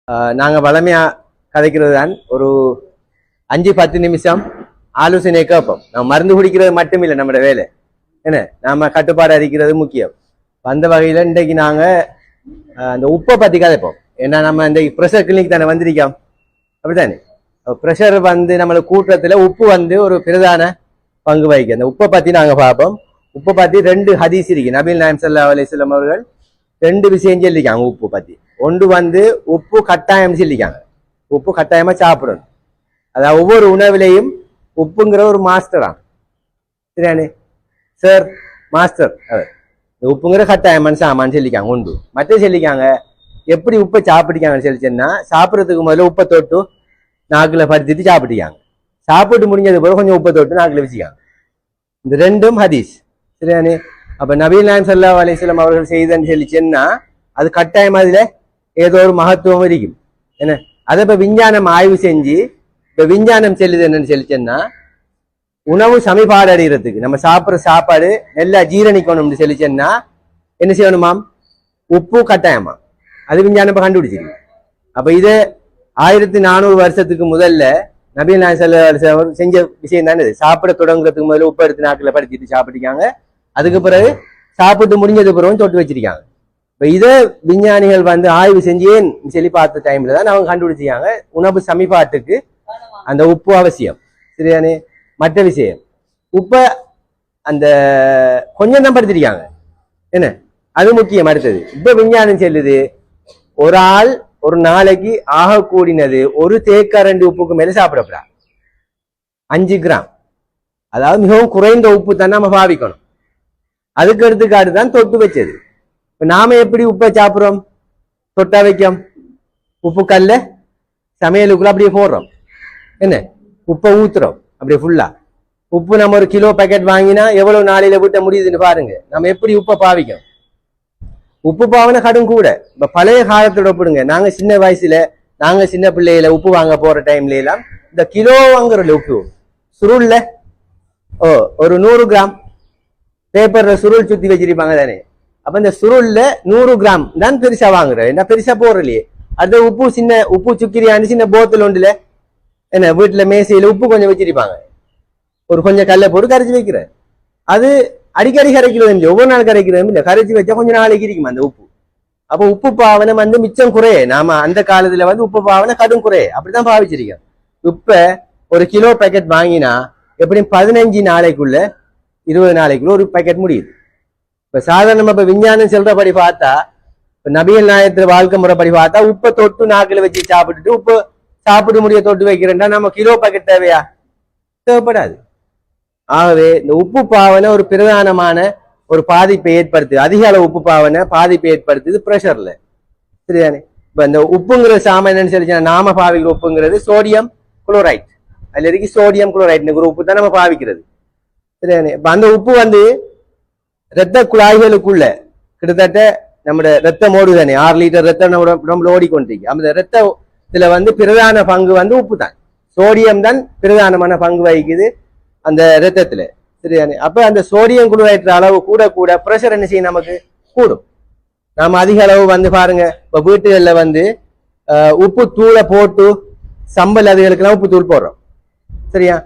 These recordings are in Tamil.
நாங்கள் வளமையாக கதைக்கிறது தான் ஒரு 5-10 நிமிஷம் ஆலோசனை கேட்போம். நம்ம மருந்து குடிக்கிறது மட்டும் இல்லை நம்மளோட வேலை. என்ன நாம கட்டுப்பாடு அறிக்கிறது முக்கியம். அந்த வகையில் இன்றைக்கு நாங்கள் அந்த உப்பை பற்றி கதைப்போம். ஏன்னா நம்ம இந்த ப்ரெஷர் கிளினிக் தானே வந்திருக்கோம், அப்படித்தானே? ப்ரெஷர் நம்மளுக்கு கூட்டத்தில் உப்பு ஒரு பிரதான பங்கு வகிக்கும். அந்த உப்பை பற்றி நாங்கள் பார்ப்போம். உப்பை பற்றி 2 ஹதீஸ் இருக்கு. நபிகள் நாயகம் ஸல்லல்லாஹு அலைஹி வஸல்லம் அவர்கள் 2 விஷயம் சொல்லியிருக்காங்க உப்பு பற்றி. ஒன்று உப்பு கட்டாயம் சொல்லிக்காங்க, உப்பு கட்டாயமாக சாப்பிடணும். அதாவது ஒவ்வொரு உணவிலையும் உப்புங்கிற ஒரு மாஸ்டரா, சரியானே சார், மாஸ்டர் அவர். இந்த உப்புங்கிற கட்டாயமான சாமான்னு சொல்லிக்காங்க உண்டு. மற்ற சொல்லிக்காங்க எப்படி உப்பை சாப்பிட்டுக்காங்கன்னு சொல்லிச்சேன்னா, சாப்பிட்றதுக்கு முதல்ல உப்பை தொட்டு நாக்கில் படுத்திட்டு சாப்பிட்டுக்காங்க. சாப்பிட்டு முடிஞ்சது போல கொஞ்சம் உப்பை தொட்டு நாக்கில் வச்சுக்காங்க. இந்த 2ம் ஹதீஸ், சரியானே? அப்ப நபிகள் நாயகம் ஸல்லல்லாஹு அலைஹி வஸல்லம் அவர்கள் செய்தன்னு சொல்லிச்சேன்னா அது கட்டாயம் அதுல ஏதோ ஒரு மகத்துவம் இருக்கும். என்ன அதை இப்ப விஞ்ஞானம் ஆய்வு செஞ்சு இப்ப விஞ்ஞானம் செல்லுது என்னன்னு சொல்லிச்சேன்னா, உணவு சமிபாடு அடைகிறதுக்கு நம்ம சாப்பிட்ற சாப்பாடு நல்லா ஜீரணிக்கணும்னு சொல்லிச்சேன்னா என்ன செய்யணுமாம்? உப்பு கட்டாயமா. அது விஞ்ஞானம் இப்ப கண்டுபிடிச்சிருக்கு. அப்ப இது 1400 வருஷத்துக்கு முதல்ல நபிகள் நாயகம் ஸல்லல்லாஹு அலைஹி வஸல்லம் செஞ்ச விஷயம் தானே. சாப்பிட தொடங்குறதுக்கு முதல்ல உப்பு எடுத்து நாக்கில் படுத்திட்டு சாப்பிட்டுக்காங்க. அதுக்கு பிறகு சாப்பிட்டு முடிஞ்சது பிறகு தொட்டு வச்சிருக்காங்க. இப்ப இதை விஞ்ஞானிகள் ஆய்வு செஞ்சு சொல்லி பார்த்த டைம்ல தான் அவங்க கண்டுபிடிச்சிருக்காங்க உணவு சமிபாட்டுக்கு அந்த உப்பு அவசியம், சரியானே? மற்ற விஷயம் உப்ப அந்த கொஞ்சம் தான் படுத்திருக்காங்க, என்ன அது முக்கியம். அடுத்தது இப்ப விஞ்ஞானம் செல்லுது, ஒரு ஆள் ஒரு நாளைக்கு ஆக கூடினது 1 தேக்கரண்டி உப்புக்கு மேல சாப்பிடப்படா. 5 கிராம், அதாவது மிகவும் குறைந்த உப்பு தான் நம்ம பாவிக்கணும். அதுக்கு எடுத்துக்காட்டு தான் தொட்டு வச்சது. இப்ப நாம எப்படி உப்பை சாப்பிட்றோம்? தொட்டா வைக்கும் உப்பு கல்ல சமையலுக்குள்ள அப்படியே போடுறோம். என்ன உப்பை ஊத்துறோம் அப்படியே ஃபுல்லா. உப்பு நம்ம 1 கிலோ பேக்கெட் வாங்கினா எவ்வளவு நாளையில விட்ட முடியுதுன்னு பாருங்க. நம்ம எப்படி உப்பை பாவிக்கும்? உப்பு பாவனை கடும் கூட. இப்ப பழைய காலத்தோட ஒப்பிடுங்க. நாங்க சின்ன வயசுல, நாங்க சின்ன பிள்ளையில உப்பு வாங்க போற டைம்ல எல்லாம் இந்த கிலோ வாங்குறோம்ல உப்பு சுருள்ல ஒரு 100 கிராம் பேப்பர்ல சுருள் சுத்தி வச்சிருப்பாங்க தானே. அப்ப இந்த சுருள்ல 100 கிராம் தான் பெருசா வாங்குறேன். என்ன பெருசா போடுறலையே. அது உப்பு சின்ன உப்பு சுக்கிரியான்னு சின்ன போத்தல் ஒன்றுல என்ன வீட்டுல மேசையில உப்பு கொஞ்சம் வச்சிருப்பாங்க. ஒரு கொஞ்சம் கல்லை போட்டு கரைச்சி வைக்கிற. அது அடிக்கடி கரைக்கிறது இல்லை, ஒவ்வொரு நாள் கரைக்கிறது இல்லை. கரைச்சி வச்சா கொஞ்சம் நாளைக்கு இருக்கும் அந்த உப்பு. அப்ப உப்பு பாவனை மிச்சம் குறைய. நாம அந்த காலத்துல உப்பு பாவனை கடும் குறைய அப்படிதான் பாவிச்சிருக்கோம். இப்ப 1 கிலோ பேக்கெட் வாங்கினா எப்படியும் 15 நாளைக்குள்ள 20 நாளைக்குள்ள ஒரு பேக்கெட் முடியுது. இப்ப சாதாரணமா இப்ப விஞ்ஞானம் செல்றபடி பார்த்தா, இப்ப நபிகள் நாயகத்துல வாழ்க்கை முறைப்படி பார்த்தா உப்பை தொட்டு நாக்கில் வச்சு சாப்பிட்டுட்டு உப்பு சாப்பிட முடிய தொட்டு வைக்கிறேன்டா நம்ம கிலோ பேக்கெட் தேவையா? தேவைப்படாது. ஆகவே இந்த உப்பு பாவனை ஒரு பிரதானமான ஒரு பாதிப்பை ஏற்படுத்துது. அதிக அளவு உப்பு பாவனை பாதிப்பை ஏற்படுத்துது ப்ரெஷர்ல, சரிதானே? இப்ப இந்த உப்புங்கிற சாமான் என்னன்னு சொல்லி நாம பாவிக்கிற உப்புங்கிறது சோடியம் குளோரைட். அதுல இருக்கு சோடியம் குளோரைட் ஒரு உப்பு தான் நம்ம பாவிக்கிறது, சரிதானே? இப்ப அந்த உப்பு இரத்த குழாய்களுக்குள்ள கிட்டத்தட்ட நம்மளோட ரத்தம் ஓடுதானே, 6 லிட்டர் ரத்தம் நம்ம ஓடிக்கொண்டிருக்கு. அந்த ரத்தத்துல பிரதான பங்கு உப்பு தான். சோடியம் தான் பிரதானமான பங்கு வகிக்குது அந்த ரத்தத்துல, சரிதானே? அப்ப அந்த சோடியம் குளோரைட் அளவு கூட கூட பிரஷர் என்ன செய்யும்? நமக்கு கூடும். நாம அதிக அளவு பாருங்க, இப்ப வீட்டுகள்ல உப்பு தூளை போட்டு சம்பல் அதுகளுக்கெல்லாம் உப்பு தூள் போடுறோம், சரியா?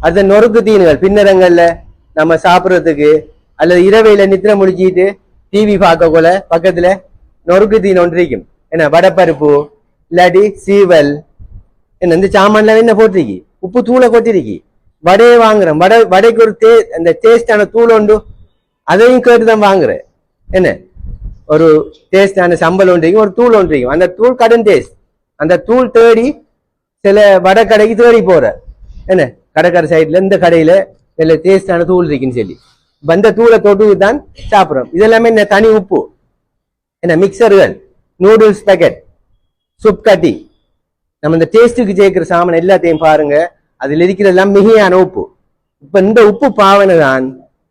அது நொறுக்கு தீனுகள் பின்னரங்கள்ல நம்ம சாப்பிட்றதுக்கு அல்லது இரவையில நித்திர முடிச்சிட்டு டிவி பார்க்க போல பக்கத்துல நொறுக்கு தீன் ஒன்று இருக்கும். என்ன வடப்பருப்பு இல்லாட்டி சீவல் என்ன இந்த சாமான்ல என்ன போட்டிருக்கி? உப்பு தூளை கொட்டிருக்கி. வடையை வாங்குறேன், வடைக்கு ஒரு அந்த டேஸ்டான தூள் உண்டு, அதையும் கேட்டுதான் வாங்குறேன். என்ன ஒரு டேஸ்டான சம்பல் ஒன்றிருக்கும், ஒரு தூள் ஒன்றிருக்கும். அந்த தூள் கடும் டேஸ்ட். அந்த தூள் தேடி சில வடை கடைக்கு தேடி போற, என்ன கடைக்கார சைட்ல இந்த கடையில சில டேஸ்டான தூள் இருக்குன்னு சொல்லி அந்த தூளை தொட்டு தான் சாப்பிட்றோம். இதெல்லாமே என்ன தனி உப்பு. என்ன மிக்சர்கள், நூடுல்ஸ் பேக்கெட், சுப் கட்டி, நம்ம இந்த டேஸ்டுக்கு சேர்க்கிற சாமான் எல்லாத்தையும் பாருங்க, அதுல இருக்கிறதெல்லாம் மிகையான உப்பு. இப்ப இந்த உப்பு பாவனை தான்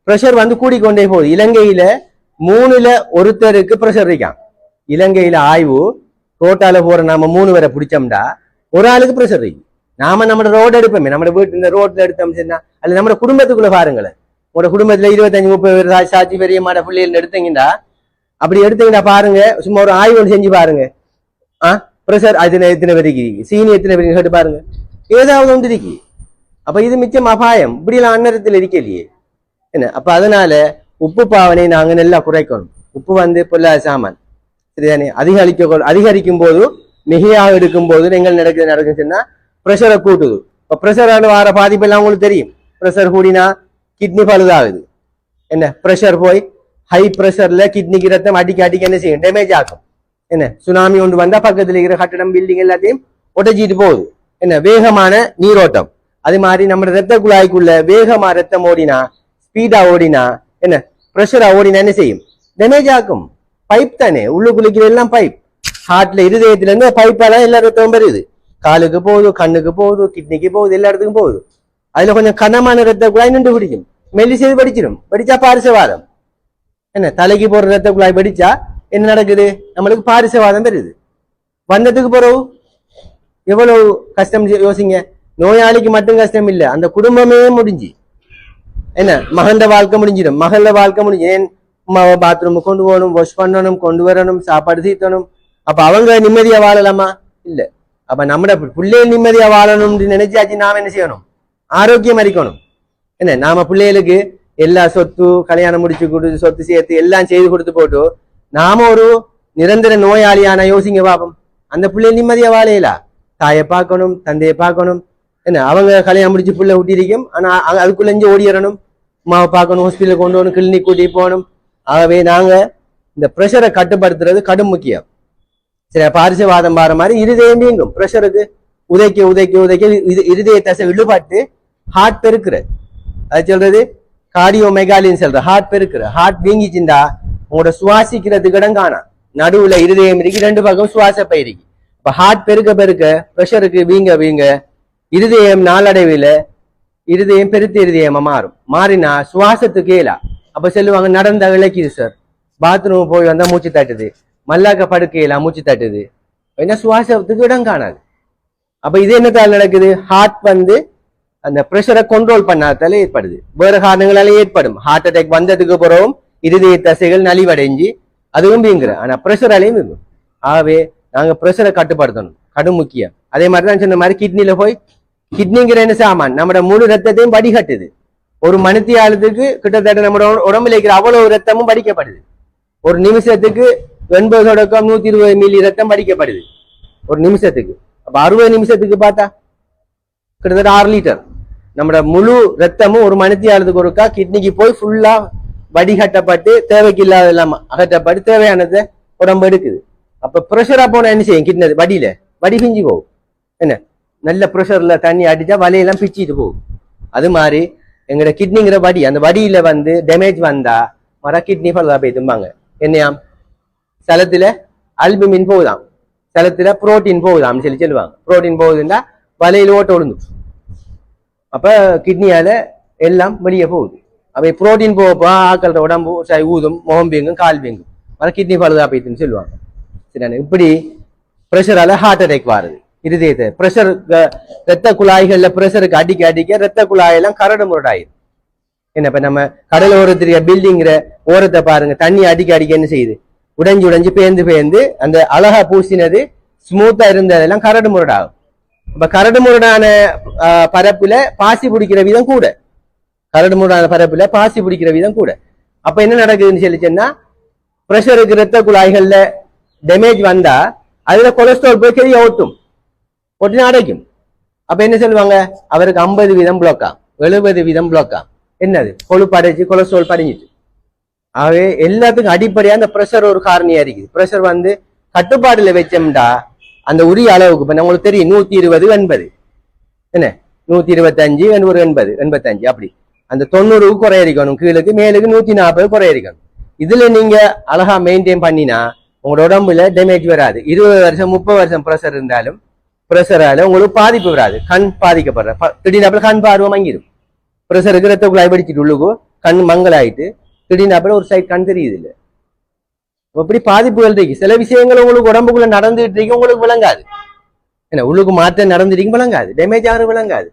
பிரஷர் கூடிக்கொண்டே போகுது. இலங்கையில 3ல் ஒருத்தருக்கு பிரஷர் இருக்கான். இலங்கையில ஆய்வு ரோட்டால போற நாம 3 பேரை பிடிச்சோம்டா ஒரு ஆளுக்கு பிரஷர் இருக்கு. நாம நம்ம ரோடு எடுப்போமே, நம்ம வீட்டு இந்த ரோட்ல எடுத்தோம் சொன்னா அல்ல நம்ம குடும்பத்துக்குள்ள பாருங்களேன். உங்களோட குடும்பத்துல 25-30 பேர் சாட்சி பெரிய மாட பிள்ளைகள் எடுத்தீங்கன்னா, அப்படி எடுத்தீங்கன்னா பாருங்க, சும்மா ஒரு ஆய்வு செஞ்சு பாருங்க. ப்ரெஷர் எத்தனை பேர் இருக்கு, சீனி எத்தனை பேருக்கு கேட்டு பாருங்க, ஏதாவது ஒன்று இருக்கு. அப்ப இது மிச்சம் அபாயம், இப்படிலாம் அன்னரத்தில் இருக்கலையே என்ன. அப்ப அதனால உப்பு பாவனை நாங்க நல்லா குறைக்கணும். உப்பு பொல்லாத சாமான் சரிதானே. அதிகரிக்கும் போது மிகையாக எடுக்கும் போது நீங்கள் நடக்குதுன்னா ப்ரெஷரை கூட்டுது. இப்ப ப்ரெஷரால வர பாதிப்பு எல்லாம் உங்களுக்கு தெரியும். ப்ரெஷர் கூடினா கிட்னி பழுதாகுது என்ன. ப்ரெஷர் போய் ஹை ப்ரெஷர்ல கிட்னிக்கு ரத்தம் அடிக்க என்ன செய்யும், டேமேஜ் ஆகும் என்ன. சுனாமி ஒன்று வந்தா பக்கத்துல இருக்கிற கட்டடம் பில்டிங் எல்லாத்தையும் உடைச்சிட்டு போகுது என்ன. வேகமான நீரோட்டம், அது மாதிரி நம்ம ரத்த குழாய்க்குள்ள வேகமா ரத்தம் ஓடினா, ஸ்பீடா ஓடினா என்ன, ப்ரெஷரா ஓடினா என்ன செய்யும், டேமேஜ் ஆகும். பைப் தானே, உள்ளுக்குள்ளிக்கிற எல்லாம் பைப். ஹார்ட்ல இருதயத்துல இருந்து பைப்பாலாம் எல்லா ரத்தமும் வருது, காலுக்கு போகுது, கண்ணுக்கு போகுது, கிட்னிக்கு போகுது, எல்லா இடத்துக்கும் போகுது. அதுல கொஞ்சம் கனமான ரத்த குழாய் நின்று பிடிக்கும், மெல்லிசைது படிச்சிடும். படிச்சா பாரிசவாதம் என்ன. தலைக்கு போற ரத்த குழாய் படிச்சா என்ன நடக்குது, நம்மளுக்கு பாரிசவாதம் வருது. வந்ததுக்கு பிறகு எவ்வளவு கஷ்டம் யோசிங்க. நோயாளிக்கு மட்டும் கஷ்டம் இல்ல, அந்த குடும்பமே முடிஞ்சு என்ன. மகண்ட வாழ்க்கை முடிஞ்சிடும், மகள வாழ்க்கை முடிஞ்சு. ஏன் பாத்ரூம் கொண்டு போகணும், வாஷ் பண்ணணும், கொண்டு வரணும், சாப்பாடு தீர்த்தணும். அப்ப அவங்க நிம்மதியா வாழலாமா, இல்ல. அப்ப நம்ம பிள்ளைகள் நிம்மதியா வாழணும்னு நினைச்சாச்சு நாம என்ன செய்யணும், ஆரோக்கியம் அளிக்கணும் என்ன. நாம பிள்ளைகளுக்கு எல்லா சொத்து கல்யாணம் முடிச்சு கொடுத்து சொத்து சேர்த்து எல்லாம் செய்து கொடுத்து போட்டு நாம ஒரு நிரந்தர நோயாளியான யோசிங்க பாப்போம். அந்த பிள்ளைகள் நிம்மதியா வாழையலா. தாயை பார்க்கணும், தந்தையை பார்க்கணும் என்ன. அவங்க கல்யாணம் முடிச்சு பிள்ளை ஊட்டிருக்கும், ஆனா அதுக்குள்ள ஓடிடணும், அம்மாவை பார்க்கணும், ஹாஸ்பிட்டல் கொண்டு வரணும், கிளினிக் கூட்டி போகணும். ஆகவே நாங்க இந்த ப்ரெஷரை கட்டுப்படுத்துறது கடும் முக்கியம். சரி, பாரிசவாதம் பாற மாதிரி இருதயம் வீங்கும். ப்ரெஷருக்கு உதைக்க உதைக்க உதைக்க இருதய தசை இழுபட்டு ஹார்ட் பெருக்குற, அது சொல்றது கார்டியோ மெகாலின்னு சொல்ற. ஹார்ட் பெருக்குற, ஹார்ட் வீங்கிச்சுண்டா உங்களோட சுவாசிக்கிறதுக்கு இடம் காணா. நடுவுல இருதயம் இருக்கு, ரெண்டு பக்கம் சுவாச பயிருக்கு. இப்ப ஹார்ட் பெருக்க பெருக்க ப்ரெஷருக்கு வீங்க வீங்க இருதயம் நாளடைவில் இருதயம் பெருத்த இருதயமா மாறும். மாறினா சுவாசத்துக்கு ஏலா. அப்ப சொல்லுவாங்க, நடந்த இழக்கிது சார், பாத்ரூம் போய் வந்தா மூச்சு தட்டுது, மல்லாக்க படுக்கையில மூச்சு தட்டுது, என்ன சுவாசத்துக்கு இடம் காணாது. அப்ப இது என்னத்தால் நடக்குது, ஹார்ட் அந்த ப்ரெஷரை கண்ட்ரோல் பண்ணாதால ஏற்படுது. வேற காரணங்களால ஏற்படும். ஹார்ட் அட்டாக் வந்ததுக்கு பிறகும் இருதய தசைகள் நலிவடைஞ்சு அதுவும் வீங்குற, ஆனா ப்ரெஷராலையும் வீங்கும். ஆகவே நாங்க ப்ரெஷரை கட்டுப்படுத்தணும், கடும் முக்கியம். அதே மாதிரிதான் சொன்ன மாதிரி கிட்னில போய், கிட்னிங்கிற என்ன சாமான் நம்மட முழு ரத்தத்தையும் வடிகட்டுது. ஒரு மணித்தியாலத்துக்கு கிட்டத்தட்ட நம்ம உடம்புல இருக்கிற அவ்வளவு ரத்தமும் படிக்கப்படுது. ஒரு நிமிஷத்துக்கு 80-120 மில்லி ரத்தம் படிக்கப்படுது ஒரு நிமிஷத்துக்கு. அப்ப 60 நிமிஷத்துக்கு பார்த்தா கிட்டத்தட்ட 6 லிட்டர் நம்மட முழு ரத்தமும் ஒரு மணித்தியாலத்துக்கு ஒருக்கா கிட்னிக்கு போய் ஃபுல்லா வடிகட்டப்பட்டு தேவைக்கு இல்லாத எல்லாம் அகற்றப்பட்டு தேவையானதை உடம்பு எடுக்குது. அப்ப ப்ரெஷரா போனா என்ன செய்யும், கிட்னி வடியில வடி பிஞ்சு போகும் என்ன. நல்ல ப்ரெஷர்ல தண்ணி அடிச்சா வலையெல்லாம் பிச்சுட்டு போகும். அது மாதிரி எங்கட கிட்னிங்கிற வடி, அந்த வடியில டேமேஜ் வந்தா மர கிட்னி பழுதா போய்த்தும்பாங்க. என்னையாம், சலத்துல அல்புமின் போகுதாம், சலத்துல புரோட்டீன் போகுதாம் சொல்லுவாங்க. புரோட்டீன் போகுதுன்னா வலையில ஓட்ட விழுந்து, அப்ப கிட்னியால எல்லாம் வெளியே போகுது. அப்ப புரோட்டீன் போகப்போ ஆக்கள உடம்பு ஊதும், முகம் வீங்கும், கால் வீங்கும், மர கிட்னி பழுதா போய்த்துன்னு சொல்லுவாங்க. சரி, இப்படி ப்ரெஷரால ஹார்ட் அட்டாக் வருது. இருதயத்தை ப்ரெஷர், ரத்த குழாய்கள்ல ப்ரெஷருக்கு அடிக்க அடிக்க ரத்த குழாயெல்லாம் கரடு முரடாயிரும் என்ன. இப்ப நம்ம கடல் ஓரத்திரிய பில்டிங்கிற ஓரத்தை பாருங்க, தண்ணி அடிக்க அடிக்க என்ன செய்யுது, உடைஞ்சு உடைஞ்சு பேந்து அந்த அழகா பூசினது ஸ்மூத்தா இருந்ததெல்லாம் கரடு முரடாகும். இப்ப கரடு முரடான பரப்புல பாசி பிடிக்கிற விதம் கூட, கரடு முரடான பரப்புல பாசி பிடிக்கிற விதம் கூட. அப்ப என்ன நடக்குதுன்னு சொல்லிச்சேன்னா, ப்ரெஷருக்கு ரத்த குழாய்கள்ல டேமேஜ் வந்தா அதுல கொலஸ்ட்ரால் போய் கெரிய ஒட்டினா அடைக்கும். அப்ப என்ன சொல்லுவாங்க, அவருக்கு 50% பிளாக்கா, 70% பிளாக்கா. என்னது, கொழுப்பு அடைச்சு கொலஸ்ட்ரால் படிஞ்சிட்டு. ஆகவே எல்லாத்துக்கும் அடிப்படையா அந்த ப்ரெஷர் ஒரு காரணியா இருக்குது. ப்ரெஷர் கட்டுப்பாடுல வச்சோம்டா அந்த உரிய அளவுக்கு, இப்ப உங்களுக்கு தெரியும் 120 80 என்ன, 125 80 85 அப்படி அந்த 90க்கு குறையறிக்கணும், கீழுக்கு மேலுக்கு 140 குறையறிக்கணும். இதுல நீங்க அழகா மெயின்டைன் பண்ணினா உங்களோட உடம்புல டேமேஜ் வராது. 20 வருஷம் 30 வருஷம் ப்ரெஷர் இருந்தாலும் ப்ரெஷரால உங்களுக்கு பாதிப்பு வராது. கண் பாதிக்கப்படுற திடீர்னு கண் பார்வை மங்கிடும். ப்ரெஷருக்கு ரத்த குழாய் படிச்சுட்டு உள்ளுக்கு கண் மங்களாயிட்டு திடீர்னு ஒரு சைட் கண் தெரியுது இல்லை. அப்படி பாதிப்புகள் இருக்கு. சில விஷயங்கள் உங்களுக்கு உடம்புக்குள்ள நடந்துட்டு இருக்கு, உங்களுக்கு விளங்காது என்ன, உள்ளுக்கு மாற்றம் நடந்துருக்கு விளங்காது, டேமேஜ் ஆகிறது விளங்காது.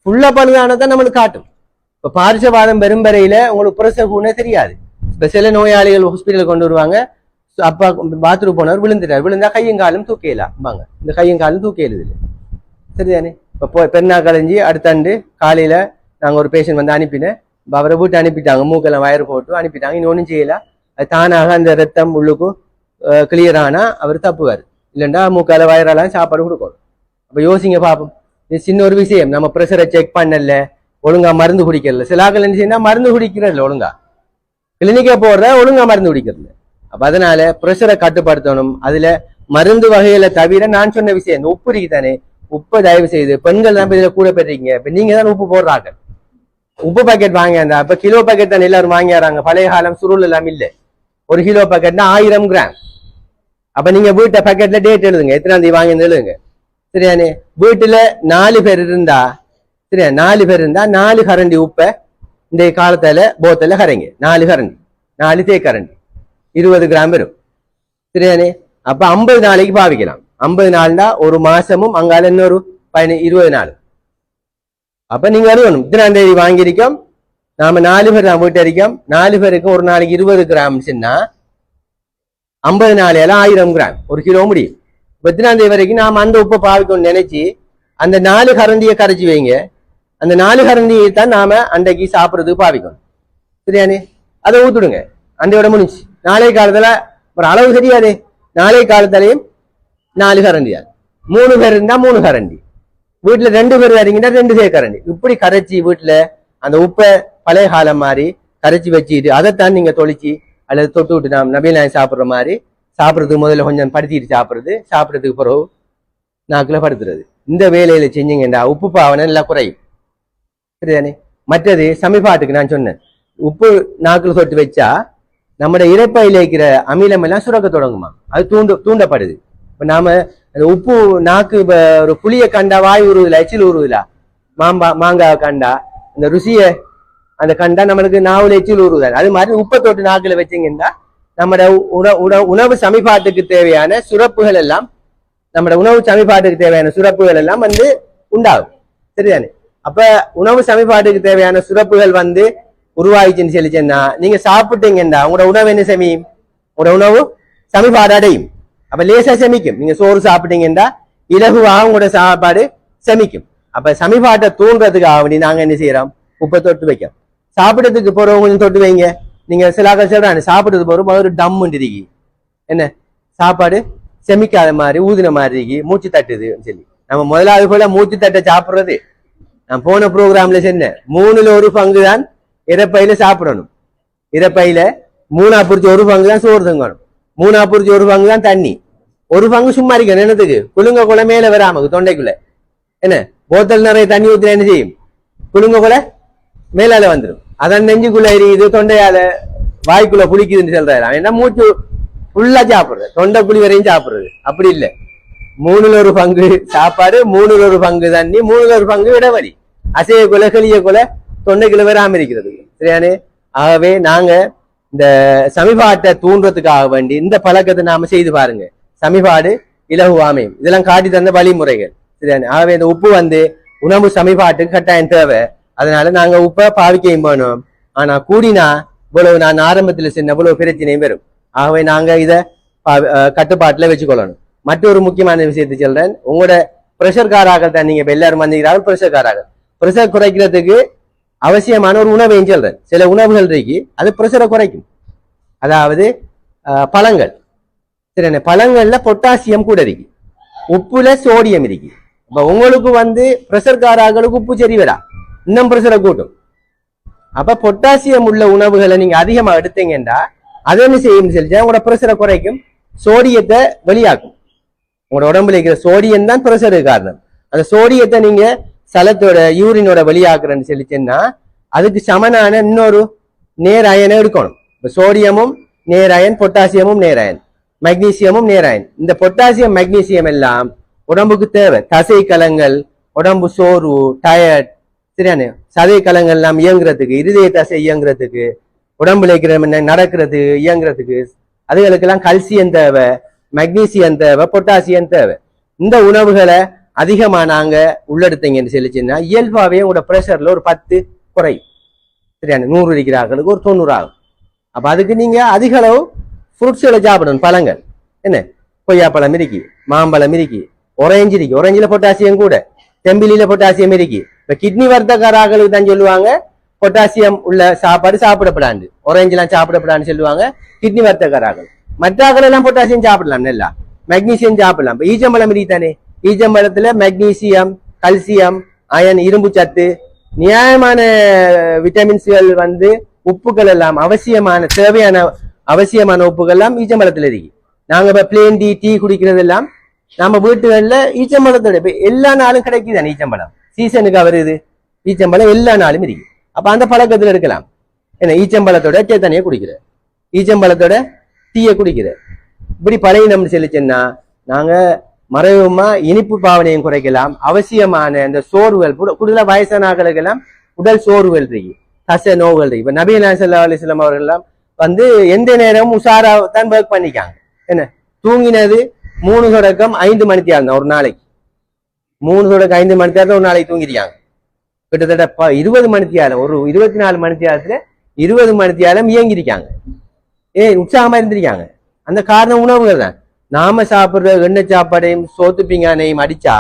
ஃபுல்லா பழுதானதான் நம்மளுக்கு காட்டும். இப்ப பாரிசவாதம் பெரும் வரையில உங்களுக்கு ப்ரெஷர் கூடனே தெரியாது. இப்ப சில நோயாளிகள் ஹாஸ்பிட்டல் கொண்டு வருவாங்க, அப்பா பாத்ரூம் போனவர் விழுந்துட்டார். விழுந்தா கையும் காலும் தூக்கலாம் இந்த கையும் காலும் தூக்கல இதுல. சரிதானே? இப்போ பெண்ணா கலைஞ்சி அடுத்தாண்டு காலையில நாங்க ஒரு பேஷண்ட் வந்து அனுப்பினேன். அவரை வீட்டு அனுப்பிட்டாங்க, மூக்கெல்லாம் வயர் போட்டு அனுப்பிட்டாங்க. இன்னும் ஒன்றும் செய்யல. அது தானாக அந்த ரத்தம் உள்ளுக்கும் கிளியர் ஆனா அவர் தப்புவார். இல்லைண்டா மூக்கால வயரெல்லாம் சாப்பாடு கொடுக்கணும். அப்ப யோசிங்க பாப்போம். இது சின்ன ஒரு விஷயம். நம்ம ப்ரெஷரை செக் பண்ணல, ஒழுங்கா மருந்து குடிக்கிறல. சில ஆக்கள் என்ன செய்யணும், மருந்து குடிக்கிறதில்ல ஒழுங்கா, கிளினிக்கே போடுற ஒழுங்கா மருந்து குடிக்கிறது. அப்ப அதனால ப்ரெஷரை கட்டுப்படுத்தணும். அதுல மருந்து வகையில தவிர நான் சொன்ன விஷயம் இந்த உப்பு இருக்கு தானே, உப்பை தயவு செய்து பெண்கள் தான் இதுல கூட பெற்றீங்க. இப்ப நீங்க தான் உப்பு போடுறாங்க. உப்பு பாக்கெட் வாங்கியாந்தா இப்ப கிலோ பாக்கெட் தான் எல்லாரும் வாங்கிடுறாங்க. பழைய காலம் சுருள் எல்லாம் இல்லை. ஒரு கிலோ பாக்கெட்னா 1000 கிராம். அப்ப நீங்க வீட்டை பாக்கெட்ல டேட் எழுதுங்க, எத்தனாம் தேதி வாங்கி எழுதுங்க. சரியானே? வீட்டுல 4 பேர் இருந்தா, சரியா, 4 பேர் இருந்தா 4 கரண்டி உப்பை இந்த காலத்துல போத்தல கரைங்க. 4 கரண்டி, 4 தேக்கரண்டி, 20 கிராம் வரும். சரியானே? அப்ப 50 நாளைக்கு பாவிக்கலாம். 50 நாள்னா ஒரு மாசமும் அங்கால இன்னொரு 20 நாள். அப்ப நீங்க அறியணும், இத்தனாம் தேதி வாங்கியிருக்கோம், நாம 4 பேர் தான் வீட்டு இருக்கோம். 4 பேருக்கு ஒரு நாளைக்கு 20 கிராம் சொன்னா 50 நாளையில 1000 கிராம், ஒரு கிலோ முடியும். எத்தனாம் தேதி வரைக்கும் நாம அந்த உப்பை பாவிக்கணும்னு நினைச்சு அந்த 4 கரண்டியை கரைச்சி வைங்க. அந்த 4 கரண்டியை தான் நாம அன்றைக்கு சாப்பிட்றதுக்கு பாவிக்கணும். சரியானே? அதை ஊத்துடுங்க, அண்டையோட முடிஞ்சு. நாளை காலத்துல ஒரு அளவு சரியாதே, நாளை காலத்திலையும் 4 கரண்டி தான். 3 பேர் இருந்தா 3 கரண்டி, வீட்டுல 2 பேர் வரீங்கன்னா 2 தேக்கரண்டி. இப்படி கரைச்சி வீட்டுல அந்த உப்பை பழைய காலம் மாதிரி கரைச்சி வச்சுட்டு அதைத்தான் நீங்க தொளிச்சு அல்லது தொட்டு விட்டு நாம் நபீல் நாய் சாப்பிட்ற மாதிரி சாப்பிட்றதுக்கு முதல்ல கொஞ்சம் படுத்திட்டு சாப்பிட்றது, சாப்பிட்றதுக்கு பிறகு நாக்குல படுத்துறது. இந்த வேலையில செஞ்சீங்கன்னா உப்பு பாவனை எல்லாம் குறையும். சரிதானே? மற்றது சமீபாட்டுக்கு நான் சொன்னேன், உப்பு நாக்குல தொட்டு வச்சா நம்முடைய இறைப்பையில இருக்கிற அமிலம் எல்லாம் சுரக்க தொடங்குமா, அது தூண்டப்படுது. இப்ப நாம அந்த உப்பு நாக்கு ஒரு புளிய கண்டா வாய் உருவுதுல, எச்சில் உருவுதுல, மாங்காய் கண்டா அந்த ருசிய அந்த கண்டா நம்மளுக்கு நாவுல எச்சில் உருவுதால், அது மாதிரி உப்பை தொட்டு நாக்குல வச்சிங்கன்னா நம்ம உணவு சமிபாட்டுக்கு தேவையான சுரப்புகள் எல்லாம், நம்ம உணவு சமிபாட்டுக்கு தேவையான சுரப்புகள் எல்லாம் வந்து உண்டாகும். சரிதானே? அப்ப உணவு சமிபாட்டுக்கு தேவையான சுரப்புகள் வந்து உருவாயிச்சுன்னு சொல்லிச்சேன்னா நீங்க சாப்பிட்டீங்கன்னா உங்களோட உணவு என்ன செமியும், உங்களோட உணவு சமிபாடு அடையும். அப்ப லேசா செமிக்கும். நீங்க சோறு சாப்பிட்டீங்கன்னா இலகுவாக உங்களோட சாப்பாடு செமிக்கும். அப்ப சமிபாட்டை தூண்டுறதுக்காக வேண்டி நாங்க என்ன செய்யறோம், உப்பை தொட்டு வைக்கிறோம். சாப்பிடறதுக்கு போறவங்க தொட்டு வைங்க. நீங்க சிலாக்கள் சொல்றாங்க சாப்பிடுறது போறோம் ஒரு டம்முன்னு இருக்கி, என்ன சாப்பாடு செமிக்காத மாதிரி ஊதின மாதிரி இருக்கி, மூச்சு தட்டுது சொல்லி நம்ம முதலாவது போல மூச்சு தட்ட சாப்பிடுறது. நான் போன ப்ரோக்ராம்ல சொன்னேன், 3ல் 1 பங்கு தான் இறப்பையில சாப்பிடணும். இறப்பையில 3/4 ஒரு பங்கு தான் சோறு தங்கணும், 3/4 ஒரு பங்கு தான் தண்ணி, 1 பங்கு சும்மா இருக்கணும். என்னத்துக்கு? குளுங்க கொலை மேல வராம தொண்டைக்குள்ள, என்ன போத்தல் நிறைய தண்ணி ஊத்துல என்ன செய்யும், குளுங்க கொலை மேலால வந்துடும். அதான் நெஞ்சுக்குள்ள எரியுது, தொண்டையால வாய்க்குள்ள புளிக்குதுன்னு சொல்றாரு. என்ன மூச்சு ஃபுல்லா சாப்பிடுறது, தொண்டை குழி வரையும் சாப்பிடுறது. அப்படி இல்லை, 3ல் 1 பங்கு சாப்பாடு, 3ல் 1 பங்கு தண்ணி, 3ல் 1 பங்கு இடவழி, அசைய கொலை கெளிய கொலை தொண்டைக்குள்ள வராம இருக்கிறது. சரியானே? ஆகவே நாங்க இந்த சமிபாட்டை தூண்டுறதுக்காக வேண்டி இந்த பழக்கத்தை நாம செய்து பாருங்க. சமிபாடு இலகுவாமையும் இதெல்லாம் காட்டி தந்த வழிமுறைகள். சரியானே? ஆகவே இந்த உப்பு வந்து உணவு சமிபாட்டுக்கு கட்டாயம் தேவை. அதனால நாங்க உப்பை பாவிக்கையும் வேணும். ஆனா கூடினா இவ்வளவு நான் ஆரம்பத்துல சொன்ன இவ்வளவு பிரச்சனையும் வரும். ஆகவே நாங்க இத கட்டுப்பாட்டுல வச்சுக்கொள்ளணும். மற்றொரு முக்கியமான விஷயத்தை சொல்றேன், உங்களோட பிரஷர் காராக தான் நீங்க இப்ப எல்லாரும் வந்தீங்கிறார்கள். பிரஷர் காராக பிரஷர் குறைக்கிறதுக்கு அவசியமான ஒரு உணவையும் சொல்றேன். சில உணவுகள் இருக்கு அது பிரஷரை குறைக்கும். அதாவது பழங்கள். சரி, பழங்கள்ல பொட்டாசியம் கூட இருக்கு, உப்புல சோடியம் இருக்கு. இப்ப உங்களுக்கு வந்து பிரஷர் காராங்களுக்கு உப்பு சரி வரா, இன்னும் பிரஷரை கூட்டும். அப்ப பொட்டாசியம் உள்ள உணவுகளை நீங்க அதிகமா எடுத்தீங்கன்னா அது என்ன செய்யும் சொல்லிச்சா உங்களோட பிரஷரை குறைக்கும், சோடியத்தை வெளியாக்கும். உங்களோட உடம்புல இருக்கிற சோடியம் தான் பிரஷருக்கு காரணம். அந்த சோடியத்தை நீங்க சலத்தோட யூரினோட வெளியாக்குறேன்னு சொல்லிச்சேன்னா அதுக்கு சமனான இன்னொரு நேர் அயனை எடுக்கணும். இப்ப சோடியமும் நேர் அயன், பொட்டாசியமும் நேர் அயன், மெக்னீசியமும் நேர் அயன். இந்த பொட்டாசியம் மெக்னீசியம் எல்லாம் உடம்புக்கு தேவை. தசை கலங்கள், உடம்பு சோர்வு, டயர்ட், சரியானே, சதை கலங்கள் எல்லாம் இயங்குறதுக்கு, இருதய தசை இயங்குறதுக்கு, உடம்புல இருக்கிற நடக்கிறது இயங்குறதுக்கு, அதுகளுக்கெல்லாம் கல்சியம் தேவை, மெக்னீசியம் தேவை, பொட்டாசியம் தேவை. இந்த உணவுகளை அதிகமா நாங்க உள்ளெடுத்தீங்கன்னு சொல்லிச்சுன்னா இயல்பாவே உங்களோட பிரஷர்ல ஒரு 10 குறையும். சரியான 100 இருக்கிறார்களுக்கு ஒரு 90 ஆகும். அப்ப அதுக்கு நீங்க அதிக அளவு ஃப்ரூட்ஸ்களை சாப்பிடணும், பழங்கள். என்ன, கொய்யாப்பழம் இருக்கு, மாம்பழம் இருக்கு, ஒரேஞ்சு இருக்கு. ஒரேஞ்சில பொட்டாசியம் கூட, தெம்பிலியில பொட்டாசியம் இருக்கு. இப்ப கிட்னி வர்த்தகராக்களுக்கு தான் சொல்லுவாங்க பொட்டாசியம் உள்ள சாப்பாடு சாப்பிடப்படாது, ஒரேஞ்செல்லாம் சாப்பிடப்படான்னு சொல்லுவாங்க கிட்னி வர்த்தகராக்கள். மற்றாக்கள் எல்லாம் பொட்டாசியம் சாப்பிடலாம், நல்லா மெக்னீசியம் சாப்பிடலாம். இப்ப ஈச்சம்பழம் இருக்குதானே, ஈச்சம்பழத்துல மெக்னீசியம், கல்சியம், அயன், இரும்பு சத்து, நியாயமான விட்டமின்ஸ்கள் உப்புகள் எல்லாம் அவசியமான தேவையான அவசியமான உப்புகள் எல்லாம் ஈச்சம்பழத்துல இருக்கு. நாங்க இப்ப பிளேன் டீ குடிக்கிறது எல்லாம் நம்ம வீட்டுகள்ல ஈச்சம்பழத்தோட இப்ப எல்லா நாளும் கிடைக்குதானே ஈச்சம்பழம், சீசனுக்கு வருது ஈச்சம்பழம் எல்லா நாளும் இருக்கு. அப்ப அந்த பழக்கத்துல எடுக்கலாம். என்ன, ஈச்சம்பழத்தோட தண்ணியை குடிக்கிற, ஈச்சம்பழத்தோட டீயை குடிக்கிற, இப்படி பழகினம்னு சொல்லிச்சேன்னா நாங்க மறைமுகமா இனிப்பு பாவனையும் குறைக்கலாம். அவசியமான இந்த சோர்வுகள், கூடுதலா வயசானாக்களுக்கு எல்லாம் உடல் சோர்வுகள் இருக்கு, தசை நோவுகள் இருக்கு. இப்ப நபி ஸல்லல்லாஹு அலைஹி வஸல்லம் அவர்கள் எல்லாம் எந்த நேரமும் உஷாரா தான் ஒர்க் பண்ணிக்காங்க. என்ன, தூங்கினது 3 தொடக்கம் 5 மணி நேரம் ஒரு நாளைக்கு, 3 தொடக்கம் 5 மணி நேரம் ஒரு நாளைக்கு தூங்கிருக்காங்க. கிட்டத்தட்ட 20 மணி நேரம், ஒரு 24 மணி நேரத்துல 20 மணி நேரம் இயங்கிருக்காங்க. உற்சாகமா இருந்திருக்காங்க. அந்த காரணம் உணவுகள் தான். நாம சாப்பிடுற எண்ணெய் சாப்பாடையும் சோத்து பிங்கானையும் அடிச்சா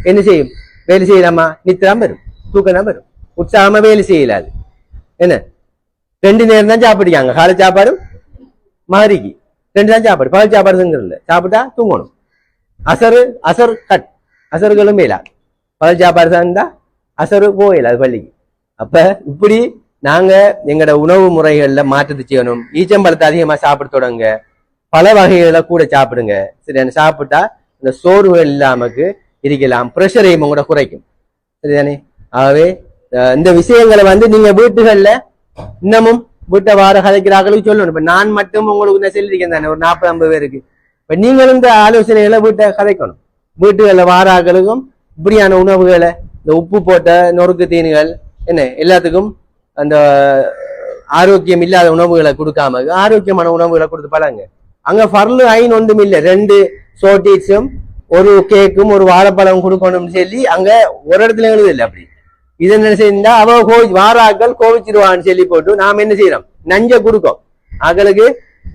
என்ன செய்யும், வேலை செய்யலாமா, நித்திராம வரும், தூக்கம் வரும், உற்சாகமா வேலை செய்யலாது. என்ன, 2 நேரம் தான் சாப்பிடுறாங்க, காலை சாப்பாடும் மாறிக்கு 2 தான் சாப்பாடு, பகல் சாப்பாடுங்கிறது சாப்பிட்டா தூங்கணும். அசர் கட், அசர்களும் மேலா, பகல் சாப்பாடு சார்ந்தா அசரு போயில அது பள்ளிக்கு. அப்ப இப்படி நாங்க எங்களோட உணவு முறைகள்ல மாற்றத்தை செய்யணும். ஈச்சம்பழத்தை அதிகமா சாப்பிட தொடங்க, பல வகைகளை கூட சாப்பிடுங்க. சரியான சாப்பிட்டா இந்த சோர்வுகள் இல்லாமக்கு இருக்கலாம், பிரஷரையும் கூட குறைக்கும். சரிதானே? ஆகவே இந்த விஷயங்களை நீங்க வீட்டுகள்ல இன்னமும் வீட்டை வார கதைக்கிறார்களுக்கு சொல்லணும். இப்ப நான் மட்டும் உங்களுக்கு நான் சொல்லியிருக்கேன் தானே, ஒரு 40-50 பேருக்கு. இப்ப நீங்களும் இந்த ஆலோசனைகளை வீட்டை கதைக்கணும். வீட்டுகள்ல வாராக்களுக்கும் இப்படியான உணவுகளை, இந்த உப்பு போட்ட நொறுக்கு தீனிகள், என்ன எல்லாத்துக்கும் அந்த ஆரோக்கியம் இல்லாத உணவுகளை கொடுக்காம ஆரோக்கியமான உணவுகளை கொடுத்து பழங்க. அங்க ஃபர்லு ஐன் ஒன்றும் இல்லை, 2 சோட்டீஸும் ஒரு கேக்கும் ஒரு வாழைப்பழம் கொடுக்கணும்னு சொல்லி அங்க ஒரு இடத்துல எழுது இல்லை. அப்படி இது என்ன செய்யா அவ வாராக்கள் கோவிச்சிருவான்னு சொல்லி போட்டு நாம என்ன செய்யறோம், நஞ்ச கொடுக்கும் அவங்களுக்கு,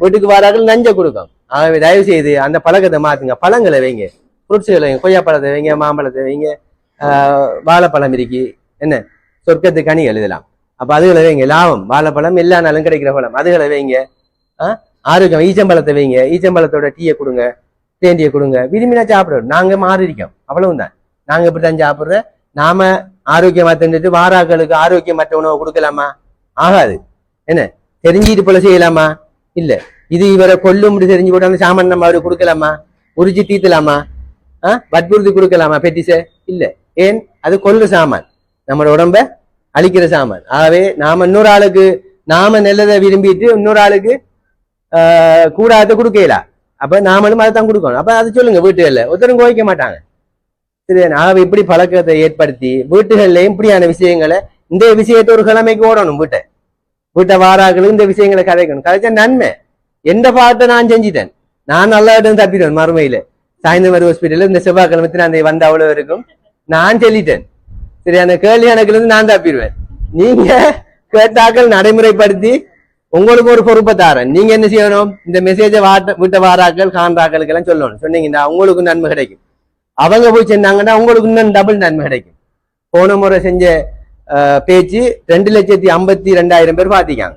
வீட்டுக்கு வாராக்கள் நஞ்ச கொடுக்கும். ஆகவே தயவு செய்து அந்த பழக்கத்தை மாத்துங்க. பழங்களை வைங்க, ஃப்ரூட்ஸுகளை வைங்க, கொய்யாப்பழத்தை வைங்க, மாம்பழத்தை வைங்க, வாழைப்பழம் இருக்கு, என்ன சொர்க்கத்து கனிகள் இதெல்லாம். அப்ப அதுகளை வைங்க, லாபம். வாழைப்பழம் எல்லா நாளும் கிடைக்கிற பழம், அதுகளை வைங்க. ஆரோக்கியம். ஈச்சம்பழத்தை வைங்க, ஈச்சம்பழத்தோட டீயை கொடுங்க, தேண்டியை கொடுங்க, விரும்பினா சாப்பிடுறோம். நாங்க மாறி இருக்கோம், அவ்வளவுதான். நாங்க இப்படித்தான் சாப்பிடுற. நாம ஆரோக்கியமா தெரிஞ்சுட்டு வாராக்களுக்கு ஆரோக்கியமற்ற உணவு கொடுக்கலாமா? ஆகாது. என்ன, தெரிஞ்சிட்டு போல செய்யலாமா? இல்ல. இது இவரை கொல்லும் தெரிஞ்சு போட்டு அந்த சாமான் நம்ம அவருக்கு கொடுக்கலாமா? உரிச்சு தீத்தலாமா? வற்புறுத்தி கொடுக்கலாமா பெட்டிச? இல்ல. ஏன், அது கொல்ற சாமான், நம்மளோட உடம்ப அழிக்கிற சாமான். ஆகவே நாம இன்னொரு ஆளுக்கு நாம நல்லதை விரும்பிட்டு இன்னொரு ஆளுக்கு கூடாத கொடுக்கல. அப்ப நாமளும் அதை தான் கொடுக்கணும். அப்ப அதை சொல்லுங்க வீட்டுகள்ல, ஒருத்தரும் கோவிக்க மாட்டாங்க. சரி, ஆகவே இப்படி பழக்கத்தை ஏற்படுத்தி வீட்டுகள்லயும் இப்படியான விஷயங்களை, இந்த விஷயத்தை ஒரு கிழமைக்கு ஓடணும். வீட்டை வாராக்களும் இந்த விஷயங்களை கதைக்கணும். கதைச்சா நன்மை. எந்த பாட்டை நான் செஞ்சுட்டேன், நான் நல்லா தப்பிடுவேன் மறுமையில. சாய்ந்தமர் ஹாஸ்பிட்டல் இந்த செவ்வாய்க்கிழமை அந்த வந்த அவ்வளவு இருக்கும், நான் சொல்லிட்டேன். சரி, அந்த கேள்வி கணக்குல இருந்து நான் தப்பிடுவேன். நீங்க கேட்டாக்கள் நடைமுறைப்படுத்தி உங்களுக்கு ஒரு பொறுப்பை தாரேன். நீங்க என்ன செய்யணும், இந்த மெசேஜை வீட்டை வாராக்கள் காண்றாக்களுக்கு எல்லாம் சொல்லணும். சொன்னீங்கன்னா உங்களுக்கு நன்மை கிடைக்கும். அவங்க போய் செஞ்சாங்கன்னா உங்களுக்கு இன்னும் டபுள் நன்மை கிடைக்கும். போன முறை செஞ்ச பேச்சு 2,52,000 பேர் பாத்திக்காங்க.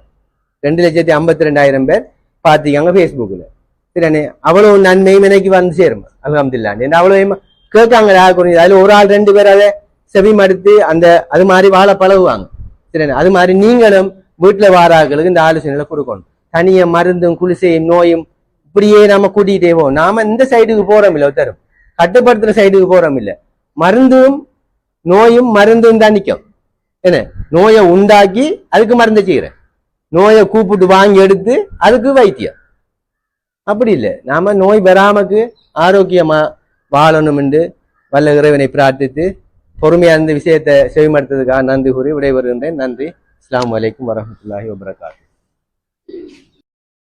2,52,000 பேர் பாத்திக்காங்க பேஸ்புக்ல. சரிண்ணே, அவ்வளவு நன்மையும் எனக்கு சேரும். அல்ஹம்துலில்லாஹ். அவ்வளவு கேட்காங்க. அதுல ஒரு ஆள் 2 பேர் அதை செவி மடுத்து அது மாதிரி வாழ பழகுவாங்க. சரிண்ணே, அது மாதிரி நீங்களும் வீட்டுல வாராக்களுக்கு இந்த ஆலோசனைகளை கொடுக்கணும். தனிய மருந்தும் குளிசையும் நோயும் இப்படியே நாம கூட்டிகிட்டே போவோம். நாம இந்த சைடுக்கு போறோம் இல்ல, ஒருத்தரும் கட்டுப்படுத்துற சைடுக்கு போறோம் இல்ல. மருந்தும் நோயும் மருந்தும் தான் நிற்கும். என்ன, நோயை உண்டாக்கி அதுக்கு மருந்து செய்யறேன், நோயை கூப்பிட்டு வாங்கி எடுத்து அதுக்கு வைத்தியம். அப்படி இல்லை. நாம நோய் வராமக்கு ஆரோக்கியமா வாழணும் என்று வல்ல இறைவனை பிரார்த்தித்து பொறுமையா இந்த விஷயத்தை செவிமடுத்ததுக்காக நன்றி கூறி விடைபெறுகின்றேன். நன்றி. அஸ்ஸலாமு அலைக்கும் வரஹ்மத்துல்லாஹி வபரகாத்துஹு.